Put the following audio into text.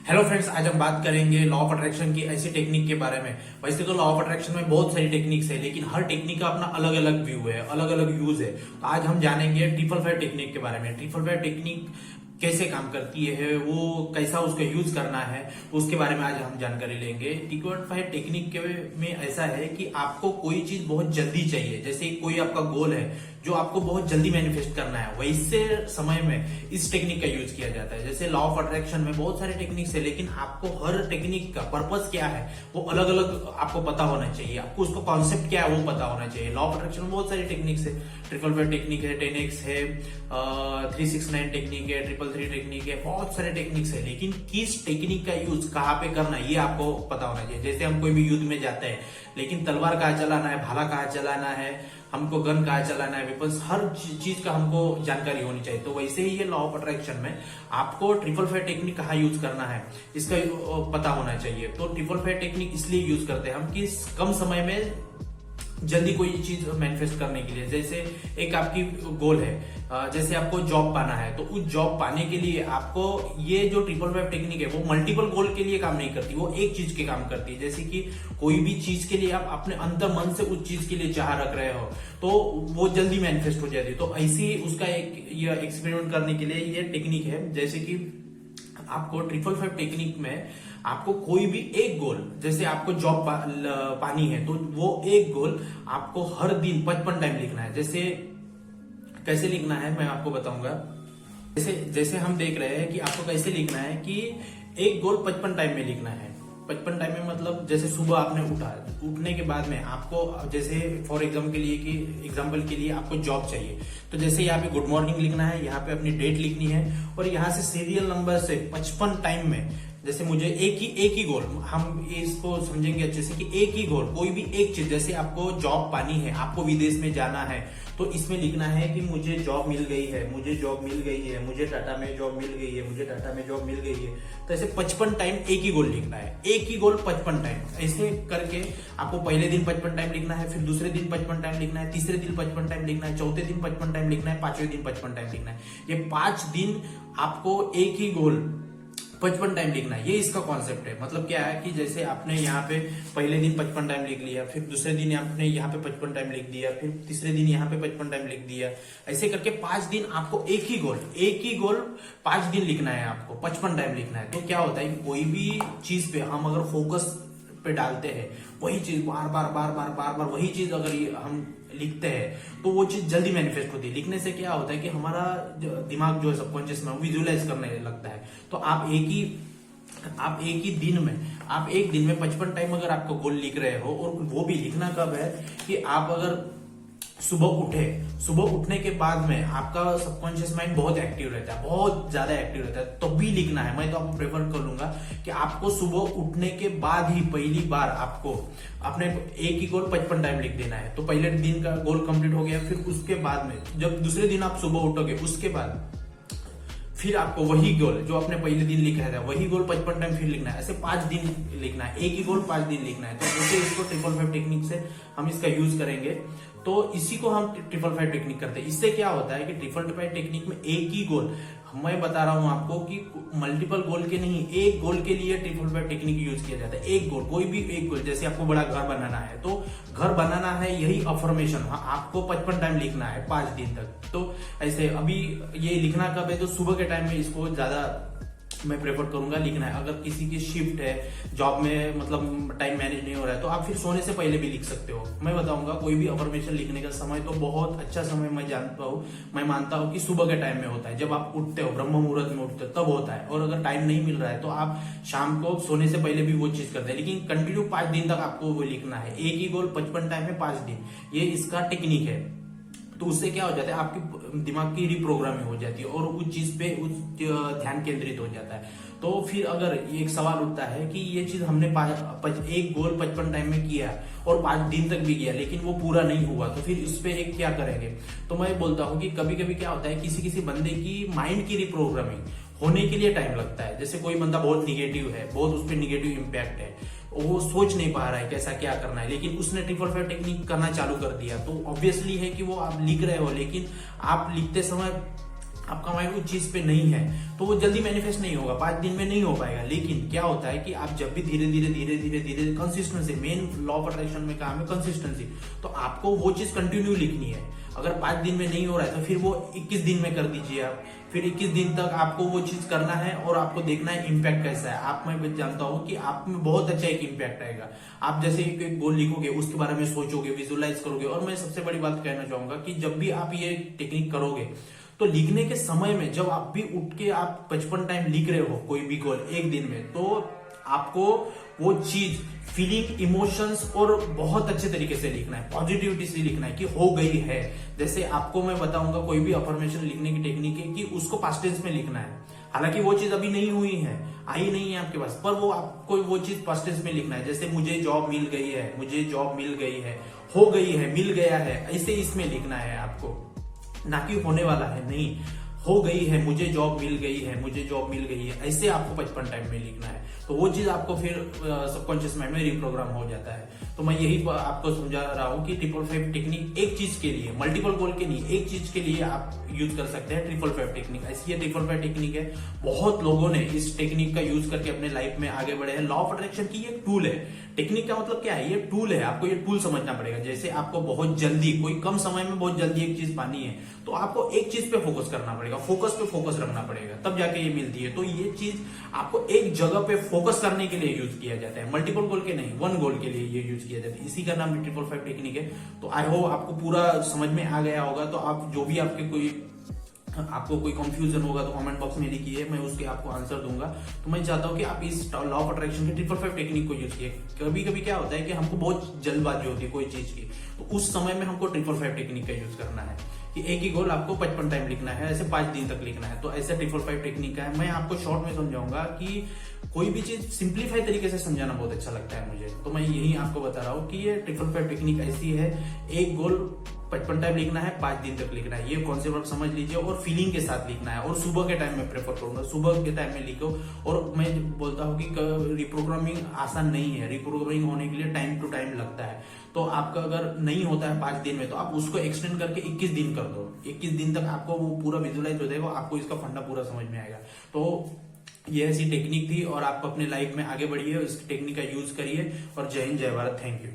Hello friends, आज हम बात करेंगे लॉ ऑफ अट्रैक्शन की ऐसी टेक्निक के बारे में। वैसे तो लॉ ऑफ अट्रैक्शन में बहुत सारी टेक्निक्स है, लेकिन हर टेक्निक का अपना अलग अलग व्यू है, अलग अलग यूज है। तो आज हम जानेंगे 555 टेक्निक के बारे में। 555 टेक्निक कैसे काम करती है, वो कैसा उसका यूज करना है, उसके बारे में आज हम जानकारी लेंगे। 555 टेक्निक के में ऐसा है कि आपको कोई चीज बहुत जल्दी चाहिए, जैसे कोई आपका गोल है जो आपको बहुत जल्दी मैनिफेस्ट करना है, वैसे समय में इस टेक्निक का यूज किया जाता है। जैसे लॉ ऑफ अट्रैक्शन में बहुत सारे टेक्निक्स है, लेकिन आपको हर टेक्निक का पर्पस क्या है वो अलग अलग आपको पता होना चाहिए। आपको उसका कॉन्सेप्ट क्या है वो पता होना चाहिए। लॉ ऑफ अट्रैक्शन में बहुत सारी टेक्निक्स है, 555 टेक्निक है, 10x है, 369 टेक्निक है, 333 टेक्निक है, बहुत सारे टेक्निक्स है। लेकिन किस टेक्निक का यूज कहाँ पे करना है ये आपको पता होना चाहिए। जैसे हम कोई भी युद्ध में जाते हैं, लेकिन तलवार कहाँ चलाना है, भाला कहाँ चलाना है, हमको गन कहाँ चलाना है, वेपन्स, हर चीज का हमको जानकारी होनी चाहिए। तो वैसे ही ये लॉ ऑफ अट्रैक्शन में आपको 555 टेक्निक कहाँ यूज करना है इसका पता होना चाहिए। तो 555 टेक्निक इसलिए यूज करते हैं हम कि कम समय में जल्दी कोई चीज मैनिफेस्ट करने के लिए। जैसे एक आपकी गोल है, जैसे आपको जॉब पाना है, तो उस जॉब पाने के लिए आपको ये जो 555 टेक्निक है वो मल्टीपल गोल के लिए काम नहीं करती, वो एक चीज के काम करती है। जैसे कि कोई भी चीज के लिए आप अपने अंतर मन से उस चीज के लिए चाह रख रहे हो तो वो जल्दी मैनिफेस्ट हो जाती है। तो ऐसे ही उसका एक ये एक्सपेरिमेंट करने के लिए ये टेक्निक है। जैसे कि आपको 555 टेक्निक में आपको कोई भी एक गोल, जैसे आपको जॉब पानी है तो वो एक गोल आपको हर दिन 55 टाइम लिखना है। जैसे कैसे लिखना है मैं आपको बताऊंगा। जैसे जैसे हम देख रहे हैं कि आपको कैसे लिखना है कि एक गोल 55 टाइम में लिखना है। 55 टाइम में मतलब जैसे सुबह आपने उठा, उठने के बाद में आपको, जैसे फॉर एग्जाम्पल के लिए आपको जॉब चाहिए, तो जैसे यहाँ पे गुड मॉर्निंग लिखना है, यहाँ पे अपनी डेट लिखनी है, और यहाँ से सीरियल नंबर से 55 टाइम में, जैसे मुझे एक ही गोल, हम इसको समझेंगे अच्छे से कि एक ही गोल, कोई भी एक चीज, जैसे आपको जॉब पानी है, आपको विदेश में जाना है, तो इसमें लिखना है कि मुझे जॉब मिल गई है, मुझे जॉब मिल गई है, मुझे टाटा में जॉब मिल गई है, मुझे टाटा में जॉब मिल गई है। तो ऐसे 55 टाइम एक ही गोल लिखना है, एक ही गोल 55 टाइम। ऐसे करके आपको पहले दिन 55 टाइम लिखना है, फिर दूसरे दिन 55 टाइम लिखना है, तीसरे दिन 55 टाइम लिखना है, चौथे दिन 55 टाइम लिखना है, पांचवें दिन 55 टाइम लिखना है। ये 5 दिन आपको एक ही गोल 55 टाइम लिखना है। ये इसका कॉन्सेप्ट है। मतलब क्या है कि जैसे आपने यहाँ पे पहले दिन 55 टाइम लिख लिया, फिर दूसरे दिन आपने यहाँ पे 55 टाइम लिख दिया, फिर तीसरे दिन यहाँ पे 55 टाइम लिख दिया। ऐसे करके 5 दिन आपको एक ही गोल 5 दिन लिखना है, आपको 55 टाइम लिखना है। तो क्या होता है कि कोई भी चीज पे हम अगर फोकस पे डालते हैं, वही चीज बार बार वही चीज अगर हम लिखते हैं तो वो चीज जल्दी मैनिफेस्ट होती है। लिखने से क्या होता है कि हमारा दिमाग जो है सबकॉन्शियस में विजुअलाइज करने लगता है। तो आप एक ही दिन में 55 टाइम अगर आपको गोल लिख रहे हो, और वो भी लिखना कब है कि आप अगर सुबह उठने के बाद में आपका सबकॉन्शियस माइंड बहुत एक्टिव रहता है, बहुत ज्यादा एक्टिव रहता है, तब भी लिखना है। मैं तो आपको प्रेफर करूंगा कि आपको सुबह उठने के बाद ही पहली बार आपको अपने एक ही गोल 55 टाइम लिख देना है। तो पहले दिन का गोल कंप्लीट हो गया, फिर उसके बाद में जब दूसरे दिन आप सुबह उठोगे, उसके बाद फिर आपको वही गोल जो आपने पहले दिन लिखा था, वही गोल 55 टाइम फिर लिखना है। ऐसे 5 दिन लिखना है, एक ही गोल 5 दिन लिखना है। तो ऐसे इसको 555 टेक्निक से हम इसका यूज करेंगे। तो इसी को हम 555 टेक्निक करते हैं। इससे क्या होता है कि 555 टेक्निक में एक ही गोल, मैं बता रहा हूं आपको कि मल्टीपल गोल के नहीं, एक गोल के लिए 555 टेक्निक यूज किया जाता है। एक गोल, कोई भी एक गोल, जैसे आपको बड़ा घर बनाना है, तो घर बनाना है, यही अफर्मेशन आपको 55 टाइम लिखना है 5 दिन तक। तो ऐसे अभी ये लिखना कब है, तो सुबह के टाइम में इसको ज्यादा मैं प्रेफर करूंगा लिखना है। अगर किसी की शिफ्ट है, जॉब में मतलब टाइम मैनेज नहीं हो रहा है, तो आप फिर सोने से पहले भी लिख सकते हो। मैं बताऊंगा कोई भी अफर्मेशन लिखने का समय तो बहुत अच्छा समय मैं मानता हूँ कि सुबह के टाइम में होता है। जब आप उठते हो, ब्रह्म मुहूर्त में उठते हो, तब होता है। और अगर टाइम नहीं मिल रहा है तो आप शाम को सोने से पहले भी वो चीज करते हैं। लेकिन कंटिन्यू 5 दिन तक आपको वो लिखना है, एक ही गोल 55 टाइम में 5 दिन। ये इसका टेक्निक है। तो उससे क्या हो जाता है, आपकी दिमाग की रिप्रोग्रामिंग हो जाती है और उस चीज पे ध्यान केंद्रित हो जाता है। तो फिर अगर एक सवाल उठता है कि ये चीज हमने एक गोल 55 टाइम में किया और 5 दिन तक भी किया, लेकिन वो पूरा नहीं हुआ, तो फिर इस पे एक क्या करेंगे। तो मैं बोलता हूँ कि कभी कभी क्या होता है, किसी बंदे की माइंड की रिप्रोग्रामिंग होने के लिए टाइम लगता है। जैसे कोई बंदा बहुत निगेटिव है, बहुत उस पर निगेटिव इम्पैक्ट है, वो सोच नहीं पा रहा है कैसा क्या करना है, लेकिन उसने 555 टेक्निक करना चालू कर दिया, तो ऑब्वियसली है कि वो आप लिख रहे हो, लेकिन आप लिखते समय आपका माइंड उस चीज पे नहीं है तो वो जल्दी मैनिफेस्ट नहीं होगा, 5 दिन में नहीं हो पाएगा। लेकिन क्या होता है कि आप जब भी धीरे धीरे धीरे धीरे धीरे consistency, main law of attraction में काम है कंसिस्टेंसी, तो आपको वो चीज कंटिन्यू लिखनी है। अगर 5 दिन में नहीं हो रहा है तो फिर वो 21 दिन में कर दीजिए आप, फिर 21 दिन तक आपको वो चीज करना है और आपको देखना है इम्पैक्ट कैसा है। आप, मैं जानता हूँ कि आप में बहुत अच्छा एक इम्पैक्ट आएगा। आप जैसे एक गोल लिखोगे, उसके बारे में सोचोगे, विजुअलाइज करोगे। और मैं सबसे बड़ी बात कहना चाहूंगा कि जब भी आप ये टेक्निक करोगे तो लिखने के समय में जब आप भी उठ के आप 55 टाइम लिख रहे हो कोई भी गोल एक दिन में, तो आपको वो चीज फीलिंग, इमोशंस और बहुत अच्छे तरीके से लिखना है, पॉजिटिविटी से लिखना है कि हो गई है। जैसे आपको मैं बताऊंगा कोई भी अफर्मेशन लिखने की टेक्निक है कि उसको पास्ट टेंस में लिखना है। हालांकि वो चीज अभी नहीं हुई है, आई नहीं है आपके पास, पर वो आपको वो चीज पास्ट टेंस में लिखना है। जैसे मुझे जॉब मिल गई है, मुझे जॉब मिल गई है, हो गई है, मिल गया है, ऐसे इसमें लिखना है आपको, ना कि होने वाला है, नहीं, हो गई है, मुझे जॉब मिल गई है, मुझे जॉब मिल गई है, ऐसे आपको 55 टाइम में लिखना है। तो वो चीज आपको फिर सबकॉन्शियस माइंड में रिप्रोग्राम हो जाता है। तो मैं यही आपको समझा रहा हूँ कि 555 टेक्निक एक चीज के लिए, मल्टीपल गोल के नहीं, एक चीज के लिए आप यूज कर सकते हैं 555 टेक्निक। ऐसी ये 555 टेक्निक है, बहुत लोगों ने इस टेक्निक का यूज करके अपने लाइफ में आगे बढ़े हैं। लॉ ऑफ अट्रैक्शन की ये टूल है। टेक्निक का मतलब क्या है, ये टूल है, आपको ये टूल समझना पड़ेगा। जैसे आपको बहुत जल्दी, कोई कम समय में बहुत जल्दी एक चीज पानी है, तो आपको एक चीज पे फोकस करना पड़ेगा, फोकस पे फोकस रखना पड़ेगा, तब जाके ये मिलती है। तो ये चीज आपको एक जगह पे फोकस करने के लिए यूज किया जाता है, मल्टीपल गोल के नहीं, वन गोल के लिए ये यूज किया जाता है। इसी का नाम 555 टेक्निक है। तो आई होप आपको पूरा समझ में आ गया होगा। तो आप जो भी आपको कोई कंफ्यूजन होगा तो कमेंट बॉक्स में लिखिए, मैं उसके आपको आंसर दूंगा। तो मैं चाहता हूँ कि आप इस लॉ ऑफ अट्रैक्शन के 555 टेक्निक को यूज किए। कभी कभी क्या होता है कि हमको बहुत जल्दबाजी होती है कोई चीज की, तो उस समय में हमको 555 टेक्निक का यूज करना है कि एक ही गोल आपको 55 टाइम लिखना है, ऐसे 5 दिन तक लिखना है। तो ऐसा 555 टेक्निक का है। मैं आपको शॉर्ट में समझाऊंगा कि कोई भी चीज सिंप्लीफाई तरीके से समझाना बहुत अच्छा लगता है मुझे, तो मैं यही आपको बता रहा हूँ कि ये 555 टेक्निक ऐसी है। एक गोल 55 टाइम लिखना है, 5 दिन तक लिखना है, ये कॉन्सेप्ट आप समझ लीजिए। और फीलिंग के साथ लिखना है, और सुबह के टाइम में प्रेफर करूंगा, सुबह के टाइम में लिखो। और मैं बोलता हूँ कि रिप्रोग्रामिंग आसान नहीं है, रिप्रोग्रामिंग होने के लिए टाइम टू टाइम लगता है। तो आपका अगर नहीं होता है 5 दिन में, तो आप उसको एक्सटेंड करके 21 दिन कर दो। 21 दिन तक आपको वो पूरा विजुअलाइज हो जाएगा, आपको इसका फंडा पूरा समझ में आएगा। तो ये ऐसी टेक्निक थी, और आप अपने लाइफ में आगे बढ़िए, इस टेक्निक का यूज करिए। और जय हिंद, जय भारत, थैंक यू।